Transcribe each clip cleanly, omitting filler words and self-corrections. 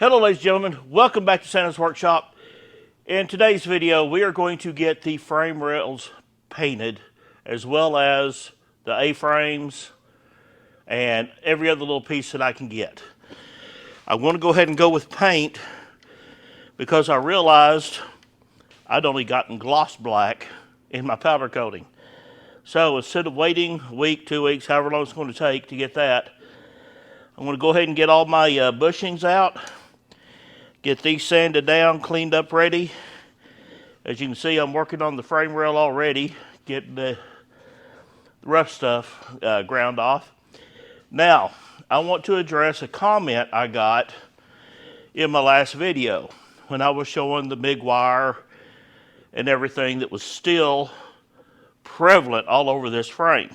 Hello ladies and gentlemen, welcome back to Santa's Workshop. In today's video we are going to get the frame rails painted as well as the A-frames and every other little piece that I can get. I want to go ahead and go with paint because I realized I'd only gotten gloss black in my powder coating. So instead of waiting a week, 2 weeks, however long it's going to take to get that, I'm going to go ahead and get all my bushings out. Get these sanded down, cleaned up, ready. As you can see, I'm working on the frame rail already, getting the rough stuff ground off. Now, I want to address a comment I got in my last video when I was showing the MIG wire and everything that was still prevalent all over this frame.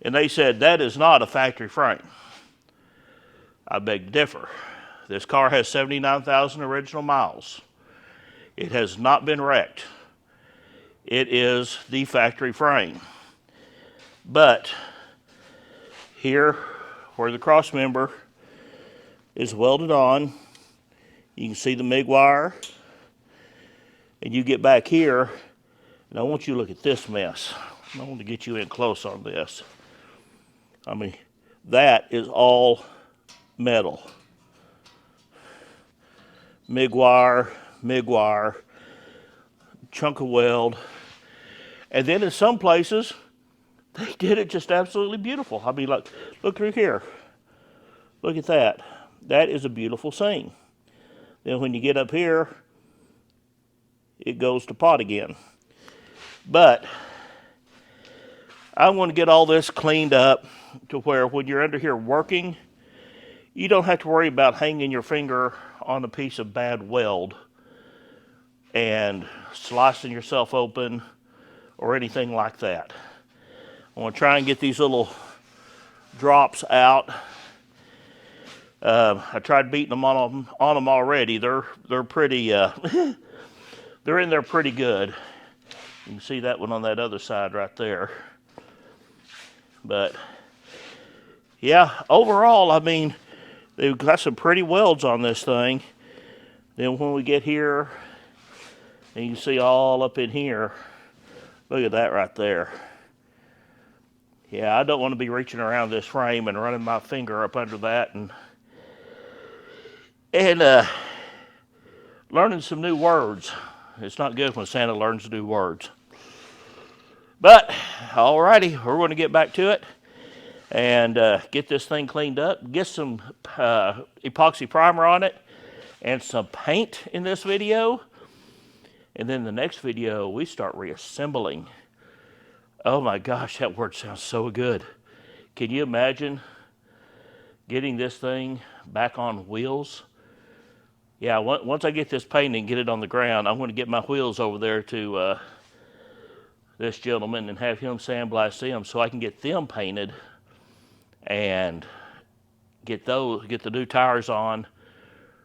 And they said, that is not a factory frame. I beg to differ. This car has 79,000 original miles. It has not been wrecked. It is the factory frame. But here, where the cross member is welded on, you can see the MIG wire. And you get back here, and I want you to look at this mess. I want to get you in close on this. I mean, that is all metal. MIG wire, chunk of weld. And then in some places, they did it just absolutely beautiful. I mean, look through here. Look at that. That is a beautiful scene. Then when you get up here, it goes to pot again. But I want to get all this cleaned up to where when you're under here working, you don't have to worry about hanging your finger on a piece of bad weld and slicing yourself open or anything like that. I want to try and get these little drops out. I tried beating them on them already. They're pretty they're in there pretty good. You can see that one on that other side right there. But yeah, overall, I mean, they've got some pretty welds on this thing. Then when we get here, and you can see all up in here, look at that right there. Yeah, I don't want to be reaching around this frame and running my finger up under that and learning some new words. It's not good when Santa learns new words. But, alrighty, we're going to get back to it and get this thing cleaned up, get some epoxy primer on it, and some paint in this video. And then the next video, we start reassembling. Oh my gosh, that word sounds so good. Can you imagine getting this thing back on wheels? Yeah, once I get this painted and get it on the ground, I'm going to get my wheels over there to this gentleman and have him sandblast them so I can get them painted and get the new tires on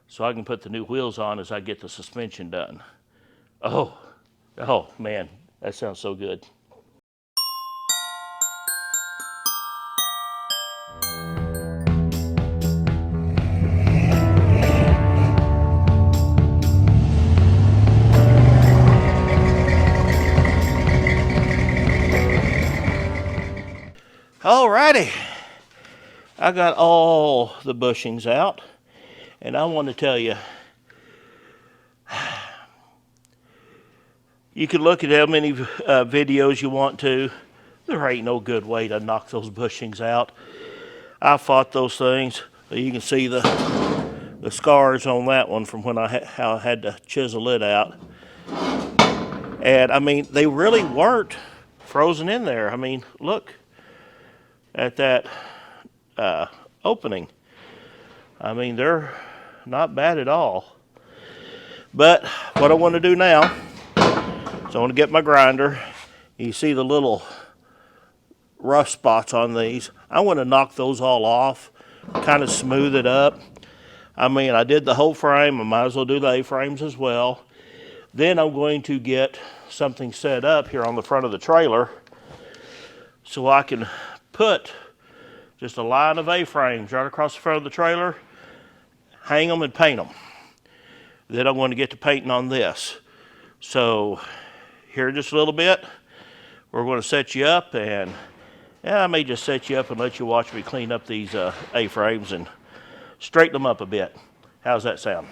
so I can put the new wheels on as I get the suspension done. Oh man, that sounds so good. Alrighty, I got all the bushings out, and I want to tell you, you can look at how many videos you want to. There ain't no good way to knock those bushings out. I fought those things. You can see the scars on that one from when how I had to chisel it out. And I mean, they really weren't frozen in there. I mean, look at that opening. I mean, they're not bad at all. But what I want to do now is I want to get my grinder. You see the little rough spots on these. I want to knock those all off, kind of smooth it up. I mean, I did the whole frame. I might as well do the A-frames as well. Then I'm going to get something set up here on the front of the trailer so I can put just a line of A-frames right across the front of the trailer. hang them and paint them. Then I'm going to get to painting on this. So here just a little bit, we're going to set you up, and yeah, I may just set you up and let you watch me clean up these A-frames and straighten them up a bit. How's that sound?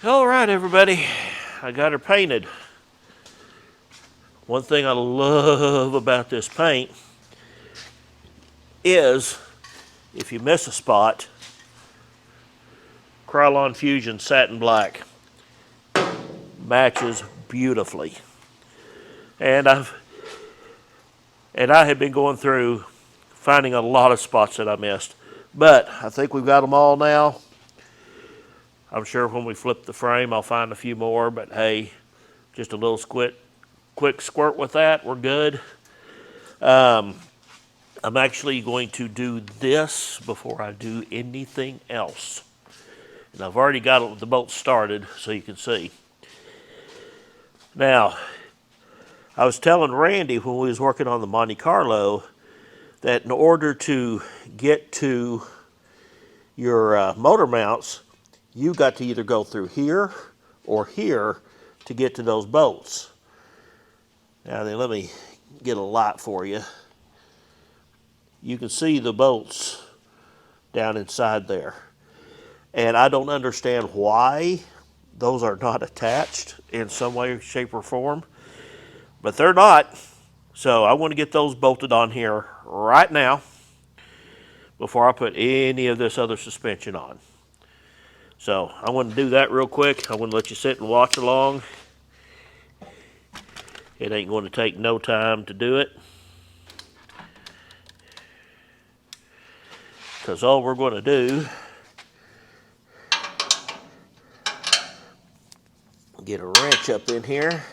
All right, everybody, I got her painted. One thing I love about this paint is if you miss a spot, Krylon Fusion Satin Black matches beautifully. And I have been going through finding a lot of spots that I missed, but I think we've got them all now. I'm sure when we flip the frame, I'll find a few more, but hey, just a little quick squirt with that, we're good. I'm actually going to do this before I do anything else. And I've already got the bolt started, so you can see. Now, I was telling Randy when we was working on the Monte Carlo that in order to get to your motor mounts, you got to either go through here or here to get to those bolts. Now then, let me get a light for you. You can see the bolts down inside there. And I don't understand why those are not attached in some way, shape, or form. But they're not. So I want to get those bolted on here right now before I put any of this other suspension on. So I want to do that real quick. I want to let you sit and watch along. It ain't going to take no time to do it, because all we're going to do, get a wrench up in here.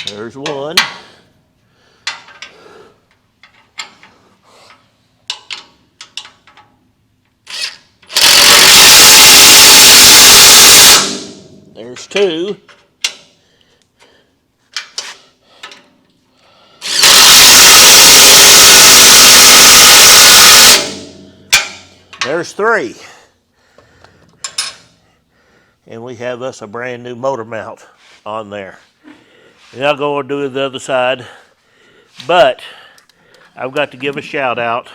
There's one. There's two. There's three. And we have us a brand new motor mount on there. And I'll go and do the other side. But I've got to give a shout out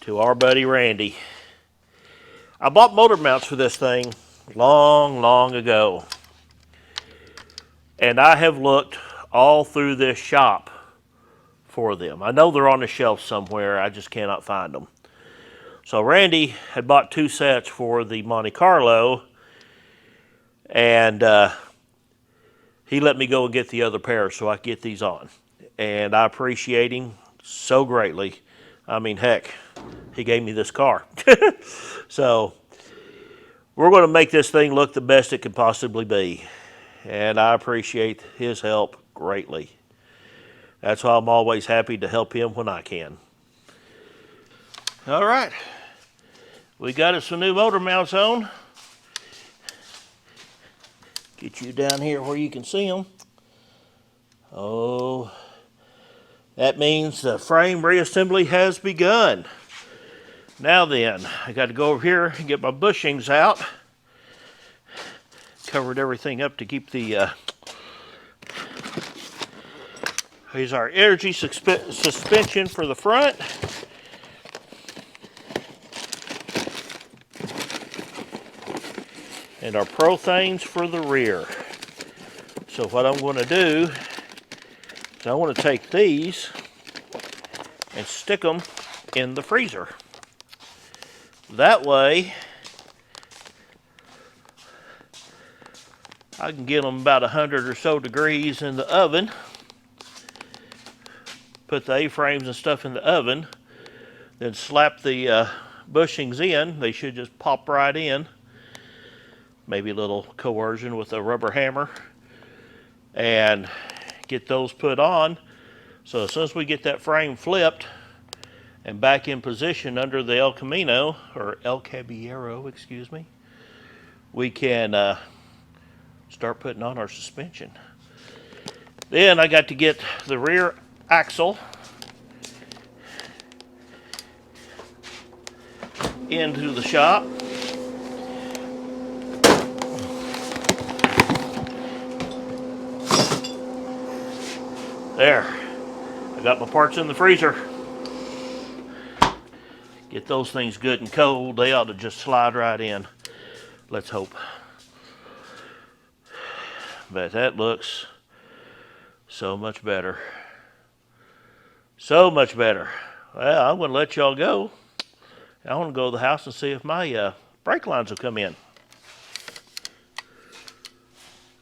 to our buddy Randy. I bought motor mounts for this thing long ago. And I have looked all through this shop for them. I know they're on the shelf somewhere. I just cannot find them. So Randy had bought 2 sets for the Monte Carlo, and he let me go and get the other pair so I could get these on. And I appreciate him so greatly. I mean, heck, he gave me this car. So we're going to make this thing look the best it can possibly be. and I appreciate his help greatly. That's why I'm always happy to help him when I can. All right, we got us some new motor mounts on. Get you down here where you can see them. Oh, that means the frame reassembly has begun. Now then, I got to go over here and get my bushings out. Covered everything up to keep the, here's our energy suspension for the front. And our Pro-Thanes for the rear. So what I'm going to do is I want to take these and stick them in the freezer. That way, I can get them about 100 or so degrees in the oven. Put the A-frames and stuff in the oven. Then slap the bushings in. They should just pop right in. Maybe a little coercion with a rubber hammer. And get those put on. So as soon as we get that frame flipped and back in position under the El Camino, or El Caballero, excuse me, we can start putting on our suspension. Then I got to get the rear axle into the shop. There, I got my parts in the freezer. Get those things good and cold. They ought to just slide right in. Let's hope. But that looks so much better. So much better. Well, I'm going to let y'all go. I want to go to the house and see if my brake lines will come in.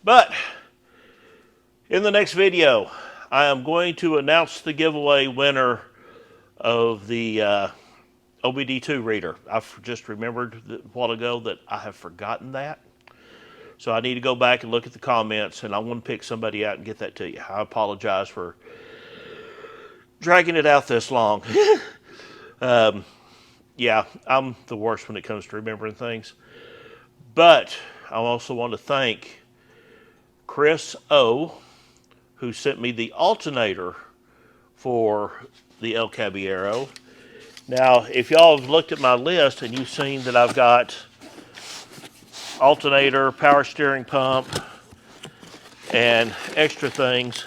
But in the next video, I am going to announce the giveaway winner of the OBD2 reader. I've just remembered a while ago that I have forgotten that. So I need to go back and look at the comments, and I want to pick somebody out and get that to you. I apologize for dragging it out this long. Yeah, I'm the worst when it comes to remembering things. But I also want to thank Chris O., who sent me the alternator for the El Caballero. Now, if y'all have looked at my list and you've seen that I've got alternator, power steering pump, and extra things,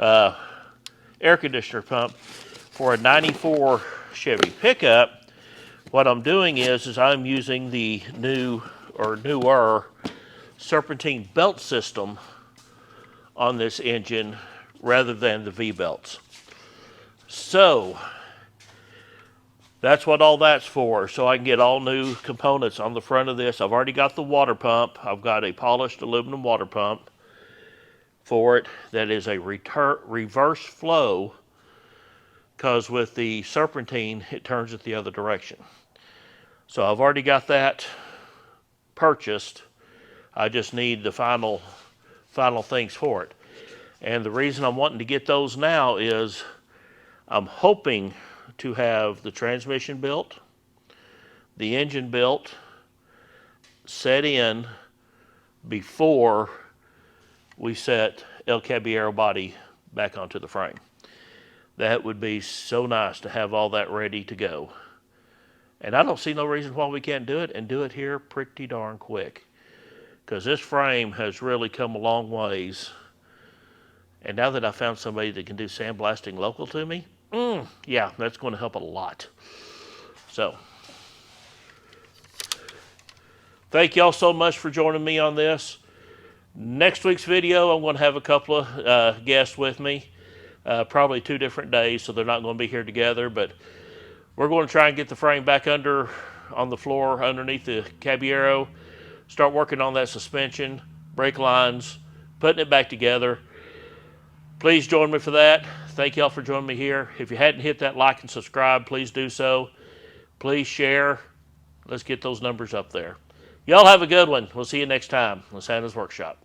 air conditioner pump for a 94 Chevy pickup, what I'm doing is I'm using the newer serpentine belt system on this engine rather than the V-belts. So that's what all that's for, so I can get all new components on the front of this. I've already got the water pump. I've got a polished aluminum water pump for it that is a reverse flow, because with the serpentine it turns it the other direction. So I've already got that purchased. I just need the final things for it. And the reason I'm wanting to get those now is I'm hoping to have the transmission built, the engine built, set in before we set El Caballero body back onto the frame. That would be so nice to have all that ready to go. And I don't see no reason why we can't do it, and do it here pretty darn quick. Because this frame has really come a long ways. And now that I found somebody that can do sandblasting local to me, yeah, that's going to help a lot. So, thank y'all so much for joining me on this. Next week's video, I'm going to have a couple of guests with me. Probably 2 different days, so they're not going to be here together. But we're going to try and get the frame back on the floor underneath the Caballero. Start working on that suspension, brake lines, putting it back together. Please join me for that. Thank y'all for joining me here. If you hadn't hit that like and subscribe, please do so. Please share. Let's get those numbers up there. Y'all have a good one. We'll see you next time on Santa's Workshop.